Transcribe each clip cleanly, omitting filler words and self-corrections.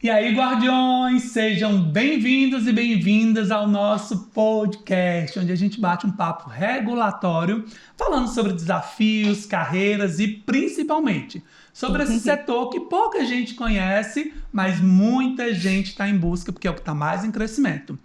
E aí, guardiões, sejam bem-vindos e bem-vindas ao nosso podcast, onde a gente bate um papo regulatório, falando sobre desafios, carreiras e, principalmente, sobre esse setor que pouca gente conhece, mas muita gente está em busca, porque é o que está mais em crescimento.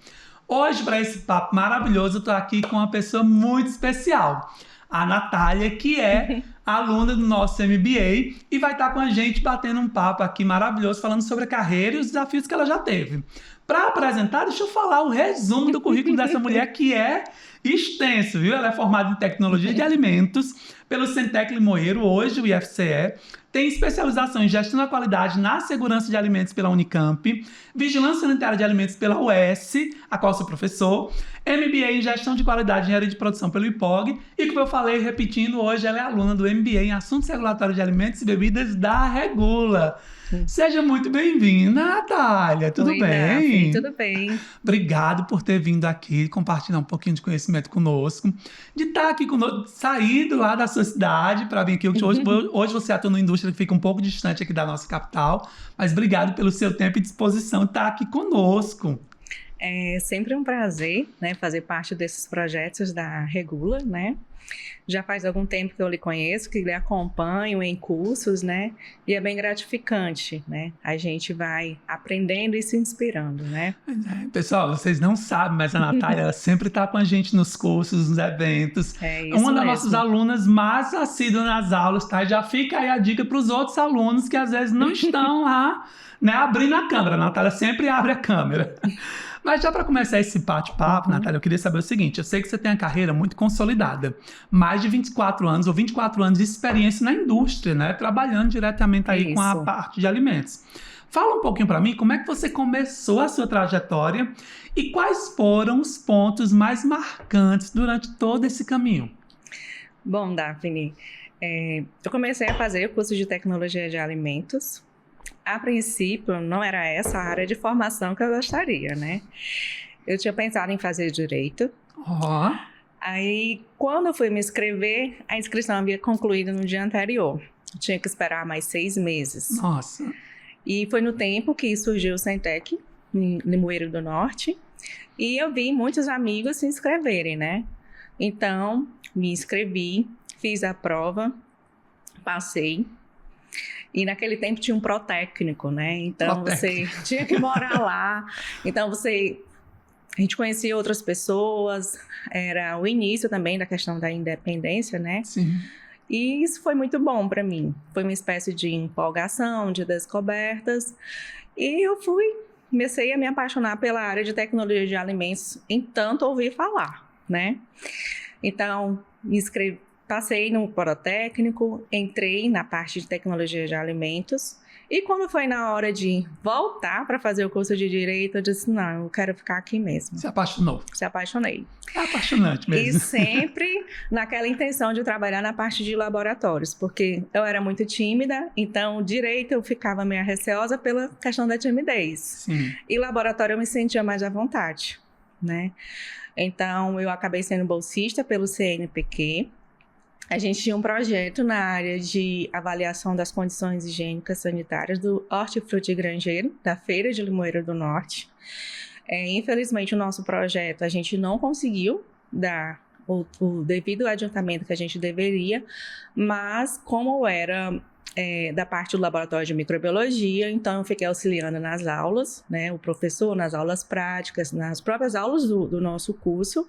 Hoje, para esse papo maravilhoso, eu estou aqui com uma pessoa muito especial, a Natália, que é aluna do nosso MBA e vai estar com a gente batendo um papo aqui maravilhoso, falando sobre a carreira e os desafios que ela já teve. Para apresentar, deixa eu falar o resumo do currículo dessa mulher, que é extenso, viu? Ela é formada em Tecnologia de Alimentos pelo Centec Limoeiro, hoje o IFCE, tem especialização em Gestão da Qualidade na Segurança de Alimentos pela Unicamp, Vigilância Sanitária de Alimentos pela UES, a qual sou professor, MBA em Gestão de Qualidade e Engenharia de Produção pelo IPOG, e como eu falei, repetindo, hoje ela é aluna do MBA em Assuntos Regulatórios de Alimentos e Bebidas da Regula. Seja muito bem-vinda, Natália. Tudo Oi, bem? Daphne, tudo bem. Obrigado por ter vindo aqui compartilhar um pouquinho de conhecimento conosco, de estar aqui conosco, saído lá da sua cidade para vir aqui. Hoje você atua numa indústria que fica um pouco distante aqui da nossa capital, mas obrigado pelo seu tempo e disposição de estar aqui conosco. É sempre um prazer, né, fazer parte desses projetos da Regula, né? Já faz algum tempo que eu lhe conheço, que lhe acompanho em cursos, né? E é bem gratificante, né? A gente vai aprendendo e se inspirando, né? Pessoal, vocês não sabem, mas a Natália ela sempre está com a gente nos cursos, nos eventos. É isso Uma das mesmo. nossas alunas mais assíduas nas aulas, tá? Já fica aí a dica para os outros alunos que às vezes não estão lá, né, abrindo a câmera. A Natália sempre abre a câmera. Mas já para começar esse bate-papo, Natália, eu queria saber o seguinte: eu sei que você tem uma carreira muito consolidada, mais de 24 anos ou 24 anos de experiência na indústria, né? Trabalhando diretamente aí com a Isso. parte de alimentos. Fala um pouquinho para mim como é que você começou a sua trajetória e quais foram os pontos mais marcantes durante todo esse caminho. Bom, Daphne, eu comecei a fazer o curso de Tecnologia de Alimentos. A princípio, não era essa a área de formação que eu gostaria, né? Eu tinha pensado em fazer Direito. Aí, quando eu fui me inscrever, a inscrição havia concluído no dia anterior. Eu tinha que esperar mais 6 meses. Nossa. E foi no tempo que surgiu o Centec, em Limoeiro do Norte. E eu vi muitos amigos se inscreverem, né? Então, me inscrevi, fiz a prova, passei. E naquele tempo tinha um protécnico, né? Então você tinha que morar lá. Então a gente conhecia outras pessoas. Era o início também da questão da independência, né? Sim. E isso foi muito bom para mim. Foi uma espécie de empolgação, de descobertas. E eu comecei a me apaixonar pela área de tecnologia de alimentos em tanto ouvir falar, né? Então, me inscrevi. Passei no Protécnico, entrei na parte de Tecnologia de Alimentos e quando foi na hora de voltar para fazer o curso de Direito, eu disse, não, eu quero ficar aqui mesmo. Se apaixonou. Se apaixonei. É apaixonante mesmo. E sempre naquela intenção de trabalhar na parte de laboratórios, porque eu era muito tímida, então Direito eu ficava meio receosa pela questão da timidez. Sim. E laboratório eu me sentia mais à vontade, né? Então eu acabei sendo bolsista pelo CNPq. A gente tinha um projeto na área de avaliação das condições higiênicas sanitárias do Hortifruti Grangeiro, da Feira de Limoeiro do Norte. Infelizmente, o nosso projeto, a gente não conseguiu dar o devido adiantamento que a gente deveria, mas como era da parte do laboratório de microbiologia, então eu fiquei auxiliando nas aulas, né, o professor nas aulas práticas, nas próprias aulas do nosso curso,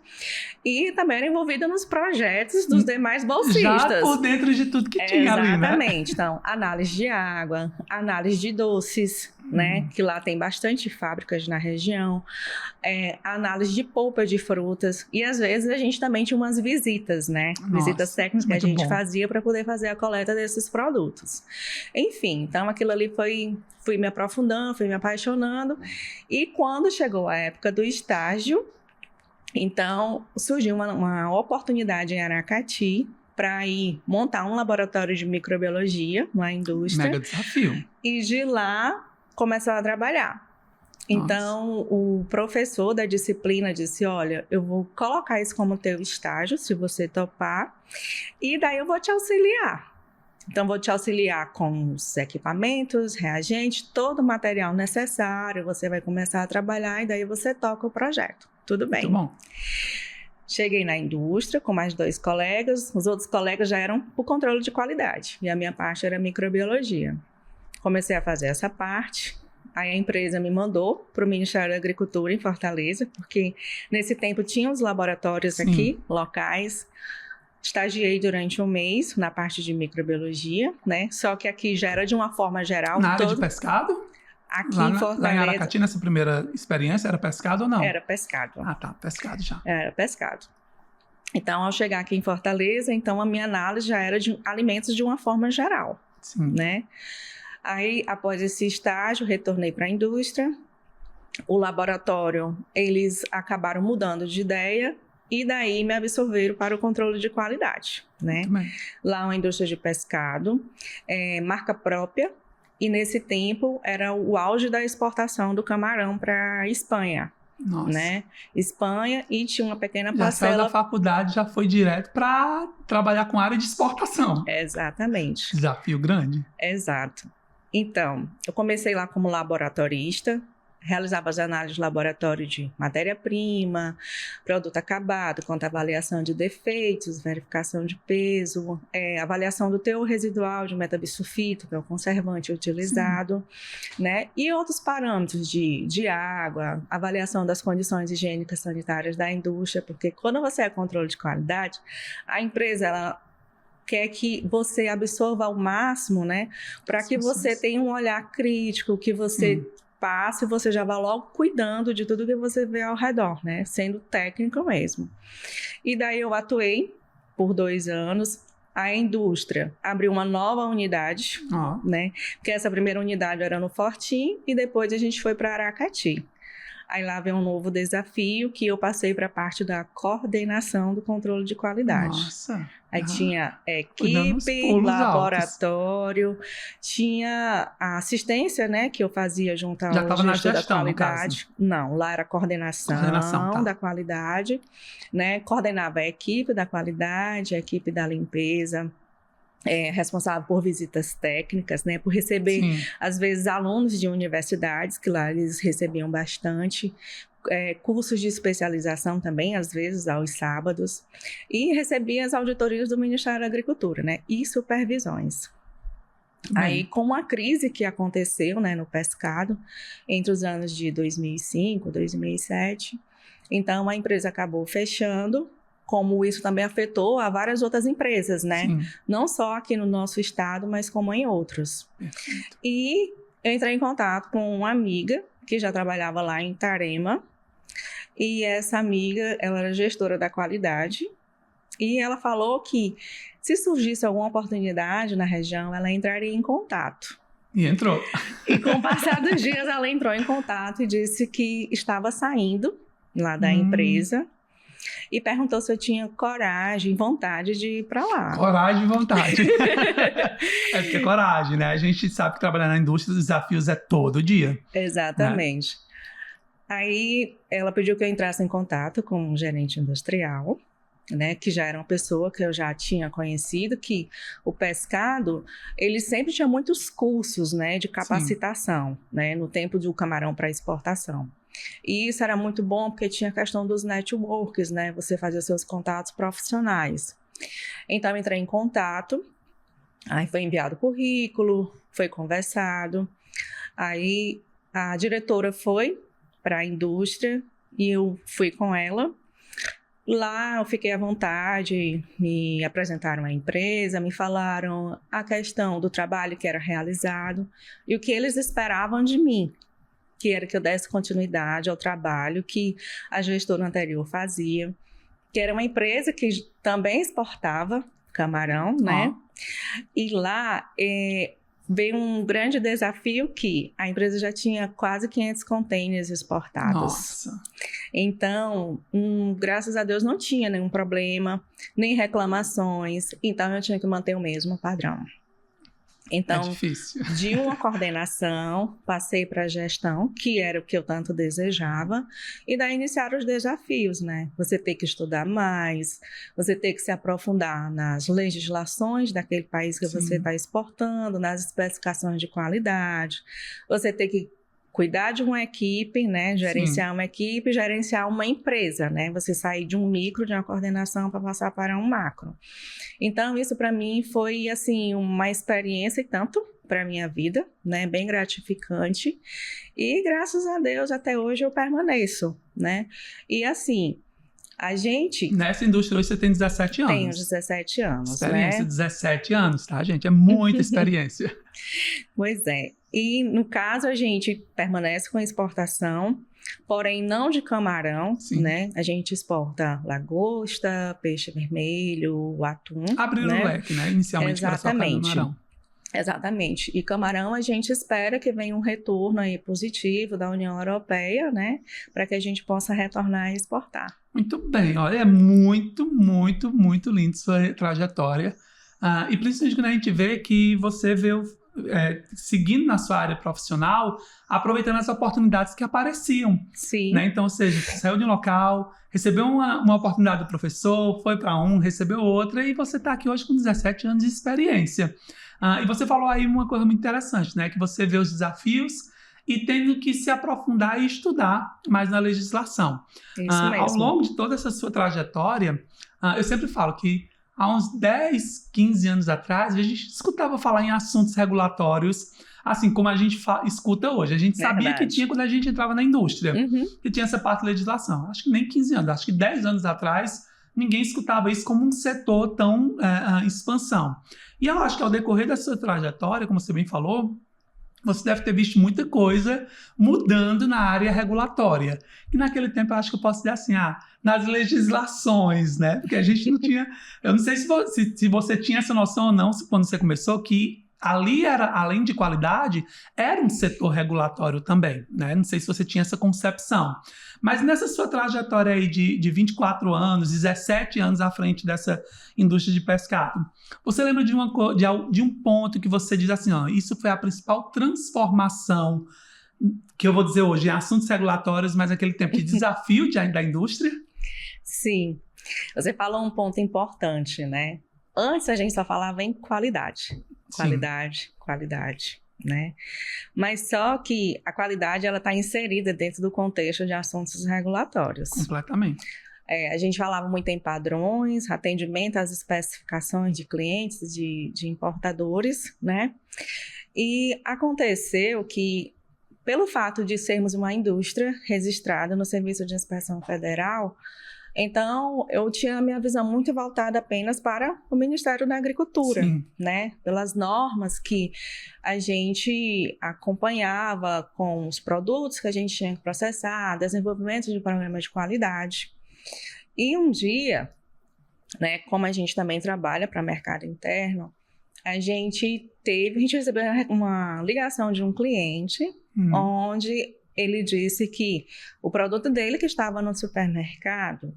e também era envolvida nos projetos dos demais bolsistas. Já por dentro de tudo que tinha ali, né? Exatamente. Então, análise de água, análise de doces, né, que lá tem bastante fábricas na região, análise de polpa de frutas, e às vezes a gente também tinha umas visitas, né? Nossa, visitas técnicas que a gente bom. fazia para poder fazer a coleta desses produtos. Enfim, então aquilo ali fui me aprofundando, fui me apaixonando, e quando chegou a época do estágio, então surgiu uma oportunidade em Aracati para ir montar um laboratório de microbiologia na indústria. Mega desafio. E de lá começar a trabalhar. Então, o professor da disciplina disse, olha, eu vou colocar isso como teu estágio, se você topar, e daí eu vou te auxiliar. Então, vou te auxiliar com os equipamentos, reagentes, todo o material necessário. Você vai começar a trabalhar e daí você toca o projeto. Tudo bem. Muito bom. Cheguei na indústria com mais 2 colegas. Os outros colegas já eram por controle de qualidade. E a minha parte era microbiologia. Comecei a fazer essa parte. Aí a empresa me mandou para o Ministério da Agricultura em Fortaleza, porque nesse tempo tinha os laboratórios aqui, locais. Estagiei durante um mês na parte de microbiologia, né? Só que aqui já era de uma forma geral. Na área de pescado? Aqui em Fortaleza. Lá em Aracati, nessa primeira experiência, era pescado ou não? Era pescado. Ah, tá. Pescado já. Era pescado. Então, ao chegar aqui em Fortaleza, então a minha análise já era de alimentos de uma forma geral, Sim. né? Aí, após esse estágio, retornei para a indústria. O laboratório, eles acabaram mudando de ideia e daí me absorveram para o controle de qualidade, né? Lá uma indústria de pescado, marca própria, e nesse tempo era o auge da exportação do camarão para a Espanha. Nossa. Né? Espanha, e tinha uma pequena já parcela. Saiu da faculdade, já foi direto para trabalhar com área de exportação. Exatamente. Desafio grande. Exato. Então, eu comecei lá como laboratorista, realizava as análises de laboratório de matéria-prima, produto acabado, quanto à avaliação de defeitos, verificação de peso, avaliação do teor residual de metabisulfito, que é o conservante utilizado, né? E outros parâmetros de água, avaliação das condições higiênicas sanitárias da indústria, porque quando você é controle de qualidade, a empresa, ela quer que você absorva ao máximo, né? Para que você tenha um olhar crítico, que você passe, você já vai logo cuidando de tudo que você vê ao redor, né? Sendo técnico mesmo. E daí eu atuei por 2 anos. A indústria abriu uma nova unidade, né? Porque essa primeira unidade era no Fortim e depois a gente foi para Aracati. Aí lá vem um novo desafio que eu passei para a parte da coordenação do controle de qualidade. Nossa! Aí tinha equipe, laboratório, tinha a assistência, né, que eu fazia junto ao gestor da qualidade. Não, lá era coordenação da qualidade, né? Coordenava a equipe da qualidade, a equipe da limpeza, responsável por visitas técnicas, né, por receber, às vezes, alunos de universidades, que lá eles recebiam bastante, cursos de especialização também, às vezes, aos sábados, e recebia as auditorias do Ministério da Agricultura, né, e supervisões. Aí, com a crise que aconteceu, né, no pescado, entre os anos de 2005, 2007, então a empresa acabou fechando, como isso também afetou a várias outras empresas, né? Não só aqui no nosso estado, mas como em outros. Perfeito. E eu entrei em contato com uma amiga que já trabalhava lá em Itarema, e essa amiga, ela era gestora da qualidade, e ela falou que se surgisse alguma oportunidade na região, ela entraria em contato. E entrou. E com o passar dos dias, ela entrou em contato e disse que estava saindo lá da empresa, e perguntou se eu tinha coragem, vontade de ir para lá. Coragem e vontade. É porque é coragem, né? A gente sabe que trabalhar na indústria, os desafios é todo dia. Exatamente. Né? Aí ela pediu que eu entrasse em contato com um gerente industrial, né, que já era uma pessoa que eu já tinha conhecido, que o pescado, ele sempre tinha muitos cursos, né, de capacitação, né, no tempo do camarão para exportação. E isso era muito bom porque tinha a questão dos networks, né? Você fazia seus contatos profissionais. Então, eu entrei em contato, aí foi enviado o currículo, foi conversado. Aí, a diretora foi para a indústria e eu fui com ela. Lá eu fiquei à vontade, me apresentaram a empresa, me falaram a questão do trabalho que era realizado e o que eles esperavam de mim, que era que eu desse continuidade ao trabalho que a gestora anterior fazia, que era uma empresa que também exportava camarão, né? E lá veio um grande desafio que a empresa já tinha quase 500 containers exportados. Nossa! Então, graças a Deus, não tinha nenhum problema, nem reclamações. Então, eu tinha que manter o mesmo padrão. Então, É difícil. de uma coordenação, passei para a gestão, que era o que eu tanto desejava, e daí iniciaram os desafios, né? Você tem que estudar mais, você tem que se aprofundar nas legislações daquele país que você está exportando, nas especificações de qualidade, você tem que cuidar de uma equipe, né? Gerenciar uma equipe, gerenciar uma empresa, né? Você sair de um micro, de uma coordenação, para passar para um macro. Então, isso para mim foi, assim, uma experiência, e tanto para a minha vida, né? Bem gratificante. E, graças a Deus, até hoje eu permaneço, né? E, assim, a gente... Nessa indústria hoje você tem 17 anos. Tenho 17 anos, experiência, né? 17 anos, tá, gente? É muita experiência. Pois é. E, no caso, a gente permanece com exportação, porém não de camarão, né? A gente exporta lagosta, peixe vermelho, atum. Abriram o leque, né? Inicialmente para só camarão. Exatamente. E camarão a gente espera que venha um retorno aí positivo da União Europeia, né? Para que a gente possa retornar e exportar. Muito bem. Olha, é muito, muito, muito lindo sua trajetória. E principalmente quando a gente vê que você veio seguindo na sua área profissional, aproveitando as oportunidades que apareciam. Sim. Né? Então, ou seja, você saiu de um local, recebeu uma oportunidade do professor, foi para recebeu outra, e você está aqui hoje com 17 anos de experiência. E você falou aí uma coisa muito interessante, né? Que você vê os desafios e tendo que se aprofundar e estudar mais na legislação. Isso mesmo. Ao longo de toda essa sua trajetória, eu sempre falo que há uns 10, 15 anos atrás, a gente escutava falar em assuntos regulatórios, assim como a gente escuta hoje. A gente sabia que tinha quando a gente entrava na indústria, que tinha essa parte de legislação. Acho que nem 15 anos, acho que 10 anos atrás, ninguém escutava isso como um setor tão em expansão. E eu acho que ao decorrer da sua trajetória, como você bem falou, você deve ter visto muita coisa mudando na área regulatória. E naquele tempo eu acho que eu posso dizer assim, nas legislações, né? Porque a gente não tinha... Eu não sei se você tinha essa noção ou não, quando você começou, que ali era, além de qualidade, era um setor regulatório também, né? Não sei se você tinha essa concepção. Mas nessa sua trajetória aí de 24 anos, 17 anos à frente dessa indústria de pescado, você lembra de um ponto que você diz assim, isso foi a principal transformação, que eu vou dizer hoje, em assuntos regulatórios, mas naquele tempo de desafio da indústria? Sim. Você falou um ponto importante, né? Antes a gente só falava em qualidade. Qualidade, né? Mas só que a qualidade ela está inserida dentro do contexto de assuntos regulatórios. Completamente. A gente falava muito em padrões, atendimento às especificações de clientes, de importadores, né? E aconteceu que, pelo fato de sermos uma indústria registrada no Serviço de Inspeção Federal, então, eu tinha a minha visão muito voltada apenas para o Ministério da Agricultura, né? Pelas normas que a gente acompanhava com os produtos que a gente tinha que processar, desenvolvimento de programas de qualidade. E um dia, né, como a gente também trabalha para mercado interno, a gente recebeu uma ligação de um cliente, onde ele disse que o produto dele que estava no supermercado,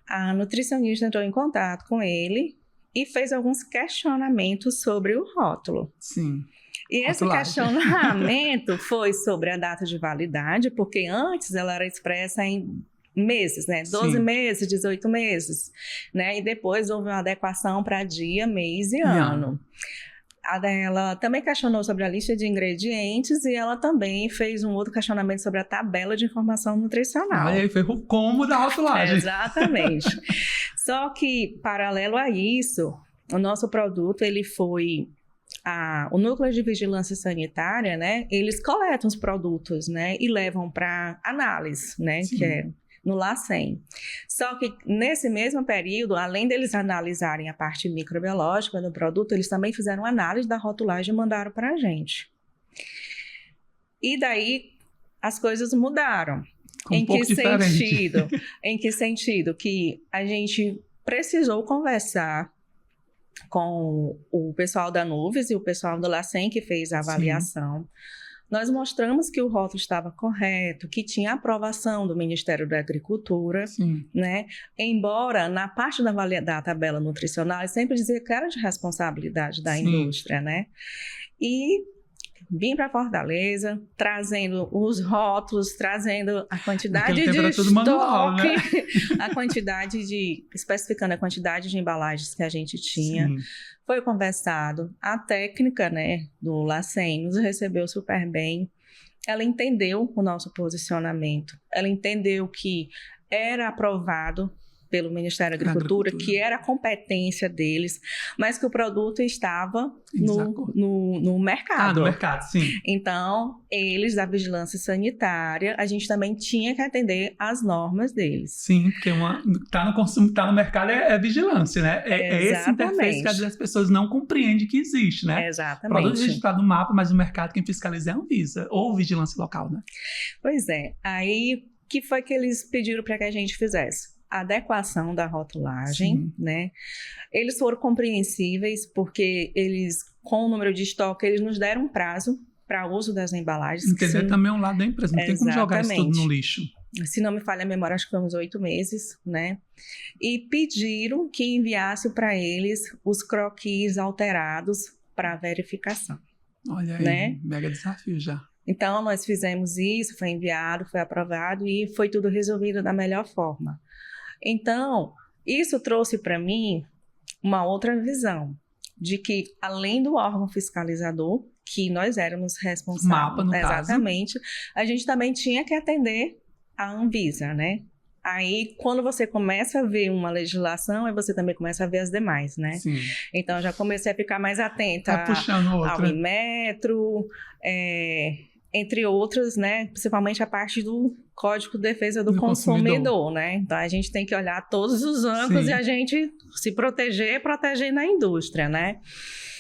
a nutricionista entrou em contato com ele e fez alguns questionamentos sobre o rótulo. Sim. E esse questionamento foi sobre a data de validade, porque antes ela era expressa em meses, né? 12 meses, 18 meses, né? E depois houve uma adequação para dia, mês e ano. Ela também questionou sobre a lista de ingredientes e ela também fez um outro questionamento sobre a tabela de informação nutricional. Aí foi o combo da rotulagem. Exatamente. Só que, paralelo a isso, o nosso produto, ele foi... o Núcleo de Vigilância Sanitária, né? Eles coletam os produtos, né? E levam para análise, né? Que é no LACEN. Só que nesse mesmo período, além deles analisarem a parte microbiológica do produto, eles também fizeram análise da rotulagem e mandaram para a gente. E daí as coisas mudaram. Em que sentido? Em que sentido? Que a gente precisou conversar com o pessoal da Nuves e o pessoal do LACEN que fez a avaliação. Nós mostramos que o rótulo estava correto, que tinha aprovação do Ministério da Agricultura, né? Embora na parte da tabela nutricional, eu sempre dizia que era de responsabilidade da indústria, né? E vim para Fortaleza, trazendo os rótulos, trazendo a quantidade de estoque, manual, né? Especificando a quantidade de embalagens que a gente tinha. Sim. Foi conversado. A técnica, né, do LACEN nos recebeu super bem. Ela entendeu o nosso posicionamento. Ela entendeu que era aprovado pelo Ministério da Agricultura, que era a competência deles, mas que o produto estava no mercado. No mercado, sim. Então, eles da Vigilância Sanitária, a gente também tinha que atender às normas deles. Sim, porque tá no consumo, tá no mercado é vigilância, né? É esse interface que às vezes as pessoas não compreendem que existe, né? Exatamente. Produto registrado no mapa, mas o mercado quem fiscaliza é a Anvisa, ou vigilância local, né? Pois é. Aí, o que foi que eles pediram para que a gente fizesse? Adequação da rotulagem, sim, né? Eles foram compreensíveis porque eles, com o número de estoque, eles nos deram um prazo para uso das embalagens. Entender também um lado da empresa, não tem como jogar isso tudo no lixo. Se não me falha a memória, acho que foi uns 8 meses, né? E pediram que enviasse para eles os croquis alterados para verificação. Olha aí, né? Mega desafio já. Então, nós fizemos isso, foi enviado, foi aprovado e foi tudo resolvido da melhor forma. Então, isso trouxe para mim uma outra visão, de que além do órgão fiscalizador, que nós éramos responsáveis, mapa, no exatamente, caso, a gente também tinha que atender a Anvisa, né? Aí, quando você começa a ver uma legislação, aí você também começa a ver as demais, né? Sim. Então, já comecei a ficar mais atenta ao Inmetro, entre outras, né? Principalmente a parte do Código de Defesa do Consumidor, né? Então, a gente tem que olhar todos os ângulos, sim, e a gente se proteger na indústria, né?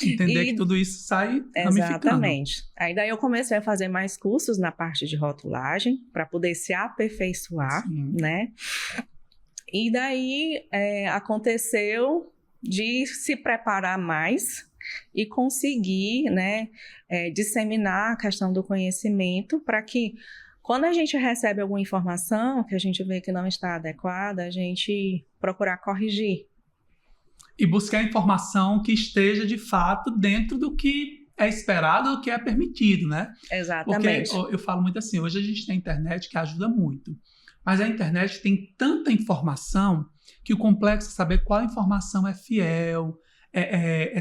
Entender que tudo isso sai ramificando. Exatamente. Aí daí eu comecei a fazer mais cursos na parte de rotulagem para poder se aperfeiçoar, sim, né? E daí aconteceu de se preparar mais e conseguir, né, disseminar a questão do conhecimento para que, quando a gente recebe alguma informação que a gente vê que não está adequada, a gente procurar corrigir. E buscar informação que esteja, de fato, dentro do que é esperado, do que é permitido, né? Exatamente. Porque eu falo muito assim, hoje a gente tem a internet que ajuda muito, mas a internet tem tanta informação que o complexo é saber qual informação é fiel,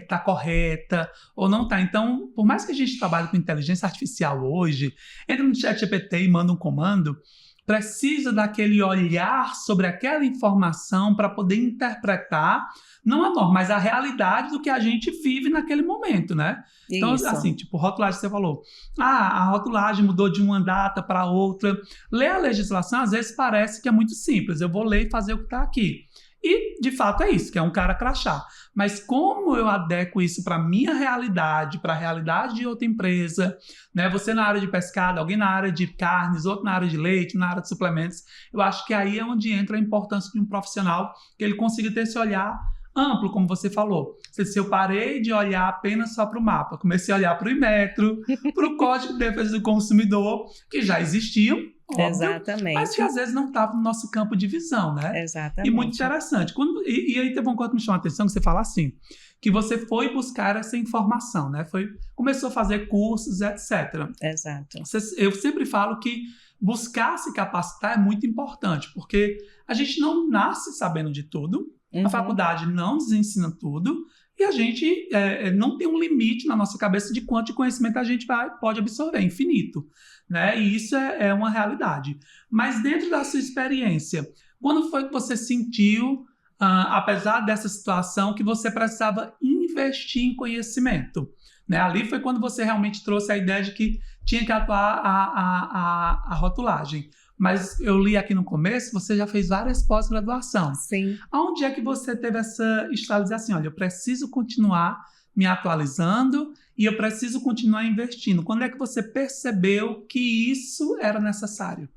tá correta ou não tá. Então, por mais que a gente trabalhe com inteligência artificial hoje, entra no ChatGPT e manda um comando, precisa daquele olhar sobre aquela informação para poder interpretar, não a norma, mas a realidade do que a gente vive naquele momento, né? Então, isso, assim, tipo, rotulagem, você falou, a rotulagem mudou de uma data para outra. Ler a legislação, às vezes, parece que é muito simples. Eu vou ler e fazer o que está aqui. E, de fato, é isso, que é um cara crachá. Mas como eu adequo isso para a minha realidade, para a realidade de outra empresa, né? Você na área de pescado, alguém na área de carnes, outro na área de leite, na área de suplementos, eu acho que aí é onde entra a importância de um profissional, que ele consiga ter esse olhar amplo, como você falou. Se eu parei de olhar apenas só para o mapa, comecei a olhar para o Inmetro, para o Código de Defesa do Consumidor, que já existiam, óbvio, exatamente, mas que às vezes não estava no nosso campo de visão, né? Exatamente. E muito interessante. E aí teve uma coisa que me chamou a atenção, que você fala assim, que você foi buscar essa informação, né? Começou a fazer cursos, etc. Exato. Eu sempre falo que buscar se capacitar é muito importante, porque a gente não nasce sabendo de tudo, a faculdade não nos ensina tudo, e a gente não tem um limite na nossa cabeça de quanto de conhecimento a gente pode absorver, infinito, né? E isso é uma realidade. Mas dentro da sua experiência, quando foi que você sentiu, apesar dessa situação, que você precisava investir em conhecimento? Né? Ali foi quando você realmente trouxe a ideia de que tinha que atuar a rotulagem. Mas eu li aqui no começo, você já fez várias pós-graduação. Sim. Onde é que você teve essa estalização? Assim, olha, eu preciso continuar me atualizando e eu preciso continuar investindo. Quando é que você percebeu que isso era necessário?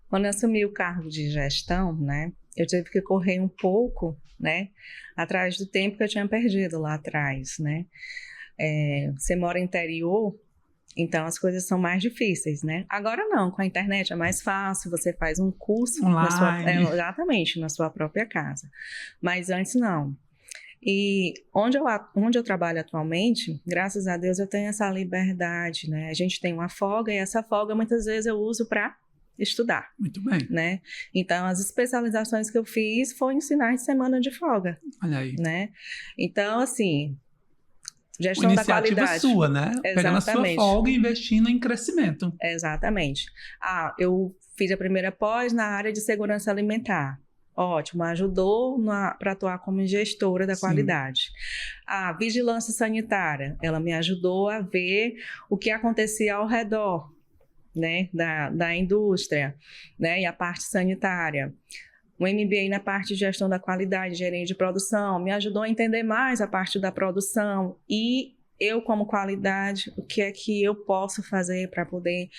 Quando eu assumi o cargo de gestão, né, eu tive que correr um pouco, né, atrás do tempo que eu tinha perdido lá atrás, né. Você mora no interior, então as coisas são mais difíceis, né? Agora não, com a internet é mais fácil, você faz um curso online, exatamente, na sua própria casa. Mas antes não. E onde eu trabalho atualmente, graças a Deus eu tenho essa liberdade, né? A gente tem uma folga e essa folga muitas vezes eu uso para estudar. Muito bem. Né? Então, as especializações que eu fiz foram em finais de semana de folga. Olha aí. Né? Então, assim, gestão da iniciativa qualidade. sua, né? Exatamente. Pegando a sua folga e investindo em crescimento. Exatamente. Eu fiz a primeira pós na área de segurança alimentar. Ótimo, ajudou para atuar como gestora da qualidade. A vigilância sanitária, ela me ajudou a ver o que acontecia ao redor, né, da indústria, né, e a parte sanitária. O MBA na parte de gestão da qualidade, gerente de produção, me ajudou a entender mais a parte da produção e eu, como qualidade, o que é que eu posso fazer para poder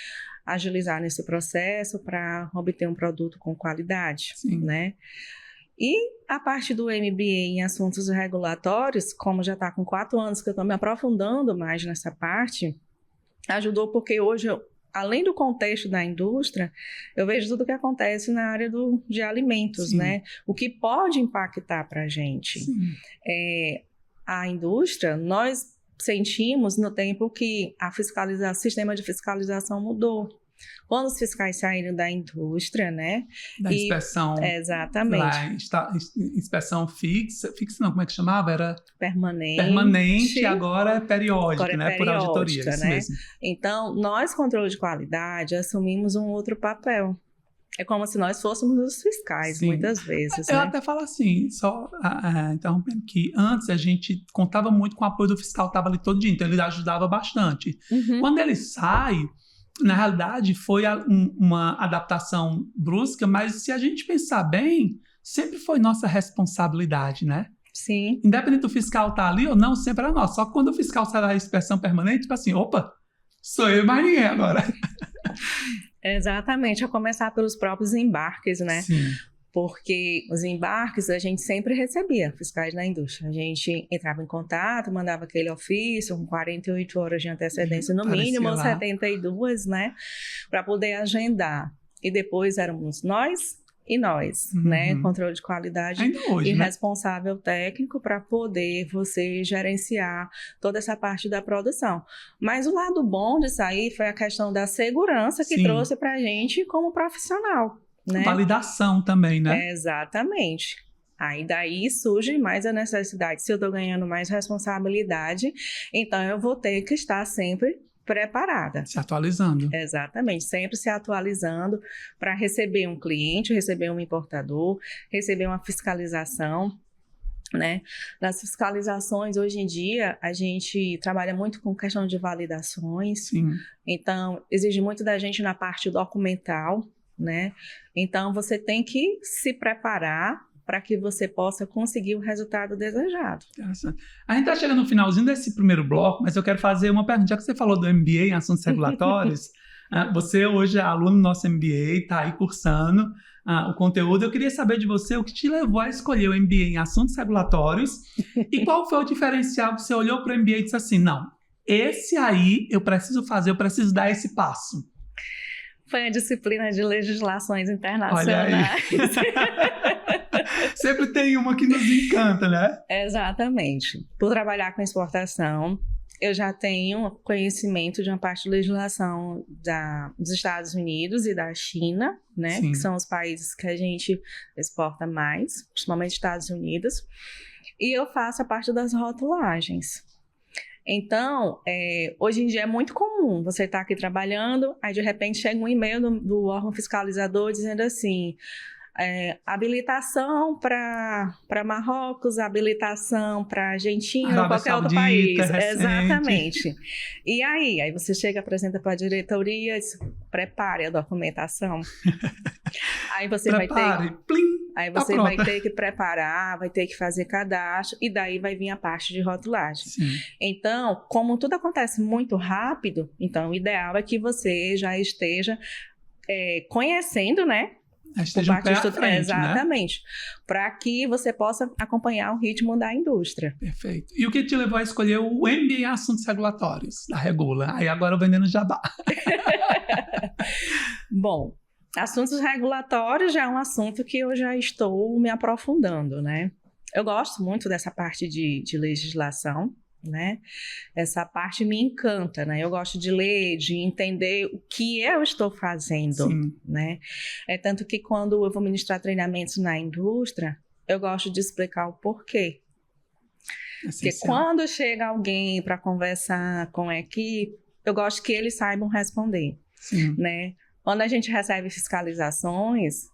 agilizar nesse processo para obter um produto com qualidade, né? E a parte do MBA em assuntos regulatórios, como já está com 4 anos que eu estou me aprofundando mais nessa parte, ajudou porque hoje além do contexto da indústria, eu vejo tudo o que acontece na área de alimentos, né? O que pode impactar para a gente. A indústria, nós sentimos no tempo que o sistema de fiscalização mudou. Quando os fiscais saíram da indústria, né? Da inspeção. Exatamente. Inspeção fixa não, como é que chamava? Era permanente e agora é periódica, agora né? Por auditoria, né? Isso mesmo. Então, nós, controle de qualidade, assumimos um outro papel. É como se nós fôssemos os fiscais, muitas vezes. Eu né? até falo assim, só interrompendo, que antes a gente contava muito com o apoio do fiscal, estava ali todo dia, então ele ajudava bastante. Quando ele sai, na realidade foi uma adaptação brusca, mas se a gente pensar bem, sempre foi nossa responsabilidade, né? Sim. Independente do fiscal estar ali ou não, sempre era nosso. Só que quando o fiscal sai da inspeção permanente, tipo assim, opa, sou eu e mais ninguém agora. Exatamente, a começar pelos próprios embarques, né? Sim. Porque os embarques a gente sempre recebia, fiscais da indústria. A gente entrava em contato, mandava aquele ofício com 48 horas de antecedência no mínimo, ou 72, né? Para poder agendar. E depois éramos nós e nós, né? Controle de qualidade hoje, e né? responsável técnico para poder você gerenciar toda essa parte da produção. Mas o lado bom disso aí foi a questão da segurança que trouxe para a gente como profissional, né? Validação também, né? Exatamente. Aí daí surge mais a necessidade. Se eu estou ganhando mais responsabilidade, então eu vou ter que estar sempre preparada. Se atualizando. Exatamente, sempre se atualizando para receber um cliente, receber um importador, receber uma fiscalização, né? Nas fiscalizações, hoje em dia, a gente trabalha muito com questão de validações. Sim. Então, exige muito da gente na parte documental, né? Então, você tem que se preparar para que você possa conseguir o resultado desejado. Interessante. A gente está chegando no finalzinho desse primeiro bloco, mas eu quero fazer uma pergunta. Já que você falou do MBA em assuntos regulatórios, você hoje é aluno do nosso MBA, está aí cursando o conteúdo. Eu queria saber de você o que te levou a escolher o MBA em assuntos regulatórios e qual foi o diferencial que você olhou para o MBA e disse assim, não, esse aí eu preciso fazer, eu preciso dar esse passo. Foi a disciplina de legislações internacionais. Sempre tem uma que nos encanta, né? Exatamente. Por trabalhar com exportação, eu já tenho conhecimento de uma parte de legislação dos Estados Unidos e da China, né? Sim. Que são os países que a gente exporta mais, principalmente Estados Unidos. E eu faço a parte das rotulagens. Então, hoje em dia é muito comum você estar aqui trabalhando, aí de repente chega um e-mail do órgão fiscalizador dizendo assim, habilitação para Marrocos, habilitação para Argentina ou qualquer outro país. Exatamente. E aí você chega, apresenta para a diretoria, diz, prepare a documentação. Aí você vai ter que preparar, vai ter que fazer cadastro e daí vai vir a parte de rotulagem. Sim. Então, como tudo acontece muito rápido, então o ideal é que você já esteja conhecendo, né? Esteja um pé à frente, exatamente, né? Para que você possa acompanhar o ritmo da indústria. Perfeito. E o que te levou a escolher o MBA em Assuntos Regulatórios, da Regula? Aí agora eu vendendo jabá. Bom, assuntos regulatórios já é um assunto que eu já estou me aprofundando, né? Eu gosto muito dessa parte de legislação, né? Essa parte me encanta, né? Eu gosto de ler, de entender o que eu estou fazendo, Sim. né? É tanto que quando eu vou ministrar treinamentos na indústria, eu gosto de explicar o porquê. Porque quando chega alguém para conversar com a equipe, eu gosto que eles saibam responder, Sim. né? Quando a gente recebe fiscalizações,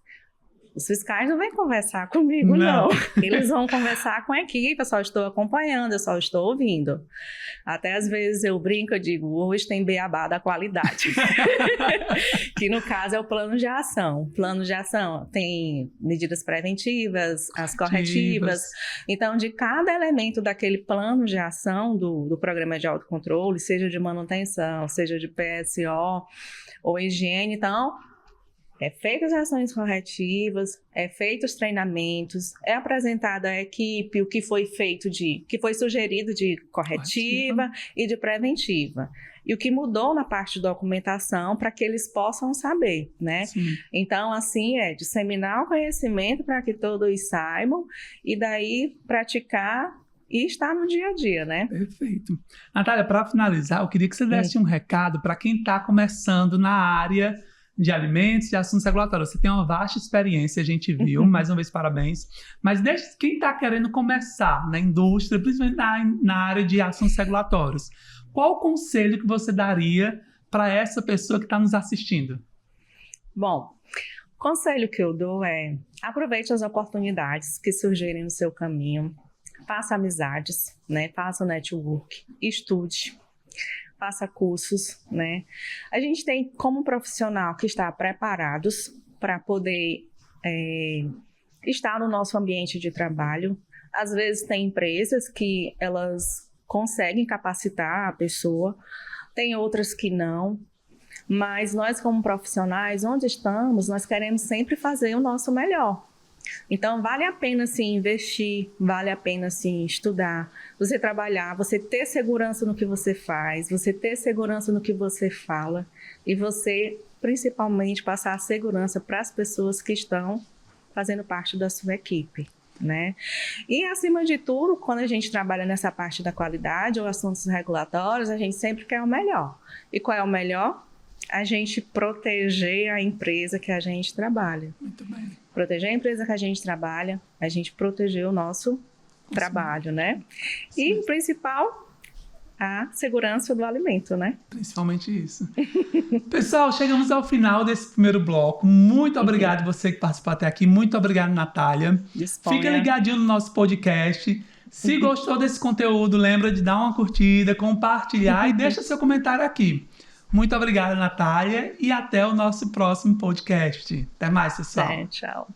os fiscais não vêm conversar comigo, não. Eles vão conversar com a equipe, eu só estou acompanhando, eu só estou ouvindo. Até às vezes eu brinco, eu digo, hoje tem beabá da qualidade. Que no caso é o plano de ação. Plano de ação tem medidas preventivas, as corretivas. Então, de cada elemento daquele plano de ação do programa de autocontrole, seja de manutenção, seja de PSO ou higiene, então... feitas as ações corretivas, feitos os treinamentos, apresentada à equipe o que foi feito que foi sugerido de corretiva e de preventiva. E o que mudou na parte de documentação para que eles possam saber, né? Sim. Então, assim, disseminar o conhecimento para que todos saibam e daí praticar e estar no dia a dia, né? Perfeito. Natália, para finalizar, eu queria que você desse um recado para quem está começando na área de alimentos e assuntos regulatórios. Você tem uma vasta experiência, a gente viu, mais uma vez parabéns, mas deixa quem está querendo começar na indústria, principalmente na área de assuntos regulatórios, qual o conselho que você daria para essa pessoa que está nos assistindo? Bom, o conselho que eu dou é aproveite as oportunidades que surgirem no seu caminho, faça amizades, né? Faça network, estude, faça cursos, né? A gente tem como profissional que está preparados para poder estar no nosso ambiente de trabalho. Às vezes tem empresas que elas conseguem capacitar a pessoa, tem outras que não, mas nós como profissionais, onde estamos, nós queremos sempre fazer o nosso melhor. Então, vale a pena, sim, investir, vale a pena, sim, estudar, você trabalhar, você ter segurança no que você faz, você ter segurança no que você fala e você, principalmente, passar a segurança para as pessoas que estão fazendo parte da sua equipe, né? E, acima de tudo, quando a gente trabalha nessa parte da qualidade ou assuntos regulatórios, a gente sempre quer o melhor. E qual é o melhor? A gente proteger a empresa que a gente trabalha. Muito bem. Proteger a empresa que a gente trabalha, a gente proteger o nosso trabalho, né? Sim. E o principal, a segurança do alimento, né? Principalmente isso. Pessoal, chegamos ao final desse primeiro bloco. Muito obrigado você que participou até aqui. Muito obrigado, Natália. Disponha. Fica ligadinho no nosso podcast. Se gostou desse conteúdo, lembra de dar uma curtida, compartilhar e deixa seu comentário aqui. Muito obrigado, Natália, e até o nosso próximo podcast. Até mais, pessoal. Tchau.